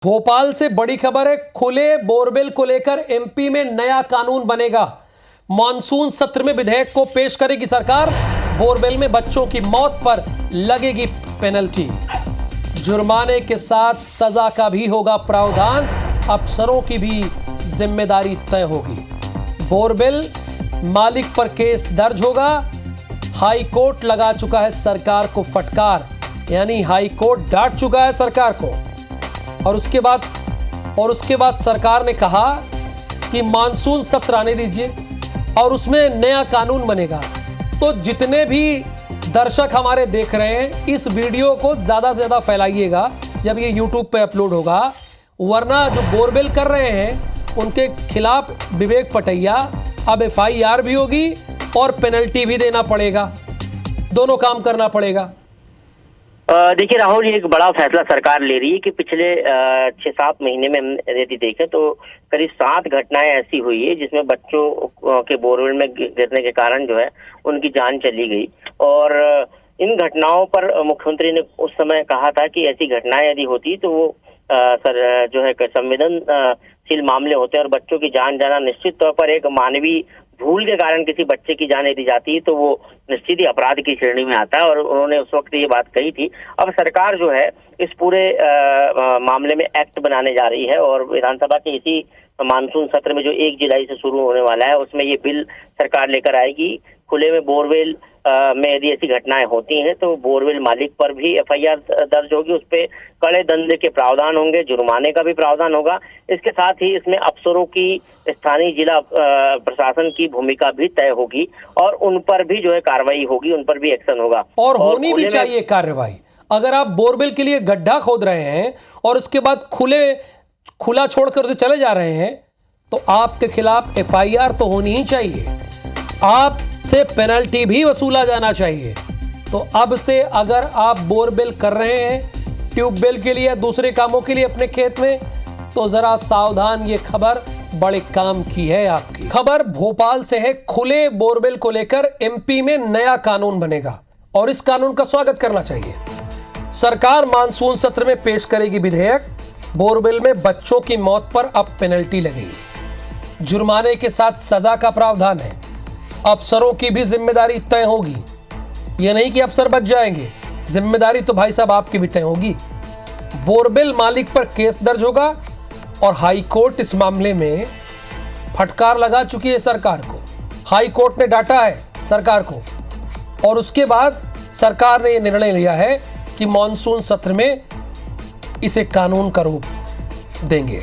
भोपाल से बड़ी खबर है। खुले बोरवेल को लेकर एमपी में नया कानून बनेगा। मॉनसून सत्र में विधेयक को पेश करेगी सरकार। बोरवेल में बच्चों की मौत पर लगेगी पेनल्टी। जुर्माने के साथ सजा का भी होगा प्रावधान। अफसरों की भी जिम्मेदारी तय होगी। बोरवेल मालिक पर केस दर्ज होगा। हाई कोर्ट लगा चुका है सरकार को फटकार, यानी हाई कोर्ट डांट चुका है सरकार को। और उसके बाद सरकार ने कहा कि मानसून सत्र आने दीजिए और उसमें नया कानून बनेगा। तो जितने भी दर्शक हमारे देख रहे हैं, इस वीडियो को ज़्यादा से ज़्यादा फैलाइएगा जब ये यूट्यूब पे अपलोड होगा, वरना जो बोरवेल कर रहे हैं उनके खिलाफ विवेक पटैया अब FIR भी होगी और पेनल्टी भी देना पड़ेगा। दोनों काम करना पड़ेगा। देखिए राहुल, ये एक बड़ा फैसला सरकार ले रही है कि पिछले 6-7 महीने में हम यदि देखें तो करीब 7 घटनाएं ऐसी हुई है जिसमें बच्चों के बोरवेल में गिरने के कारण जो है उनकी जान चली गई। और इन घटनाओं पर मुख्यमंत्री ने उस समय कहा था कि ऐसी घटनाएं यदि होती तो वो जो है संवेदनशील मामले होते हैं और बच्चों की जान जाना निश्चित तौर पर एक मानवीय भूल के कारण किसी बच्चे की जान यदि जाती है तो वो निश्चित ही अपराध की श्रेणी में आता है। और उन्होंने उस वक्त ये बात कही थी। अब सरकार जो है इस पूरे मामले में एक्ट बनाने जा रही है और विधानसभा के इसी मानसून सत्र में जो 1 जुलाई से शुरू होने वाला है उसमें ये बिल सरकार लेकर आएगी। खुले में बोरवेल में यदि ऐसी घटनाएं होती हैं तो बोरवेल मालिक पर भी FIR दर्ज होगी। उस पर कड़े दंड के प्रावधान होंगे, जुर्माने का भी प्रावधान होगा। इसके साथ ही इसमें अफसरों की, स्थानीय जिला प्रशासन की भूमिका भी तय होगी और उन पर भी जो है कार्रवाई होगी, उन पर भी एक्शन होगा। और होनी भी चाहिए कार्रवाई। अगर आप बोरवेल के लिए गड्ढा खोद रहे हैं और उसके बाद खुला छोड़कर उसे चले जा रहे हैं तो आपके खिलाफ FIR तो होनी ही चाहिए। आपसे पेनल्टी भी वसूला जाना चाहिए। तो अब से अगर आप बोरवेल कर रहे हैं ट्यूबवेल के लिए या दूसरे कामों के लिए अपने खेत में, तो जरा सावधान। ये खबर बड़े काम की है आपकी। खबर भोपाल से है। खुले बोरवेल को लेकर MP में नया कानून बनेगा और इस कानून का स्वागत करना चाहिए। सरकार मानसून सत्र में पेश करेगी विधेयक। बोरवेल में बच्चों की मौत पर अब पेनल्टी लगेगी। जुर्माने के साथ सजा का प्रावधान है। अफसरों की भी जिम्मेदारी तय होगी। यह नहीं कि अफसर बच जाएंगे, जिम्मेदारी तो भाई साहब आपकी भी तय होगी। बोरवेल मालिक पर केस दर्ज होगा और हाई कोर्ट इस मामले में फटकार लगा चुकी है सरकार को। हाई कोर्ट ने डांटा है सरकार को और उसके बाद सरकार ने यह निर्णय लिया है कि मॉनसून सत्र में इसे कानून का रूप देंगे।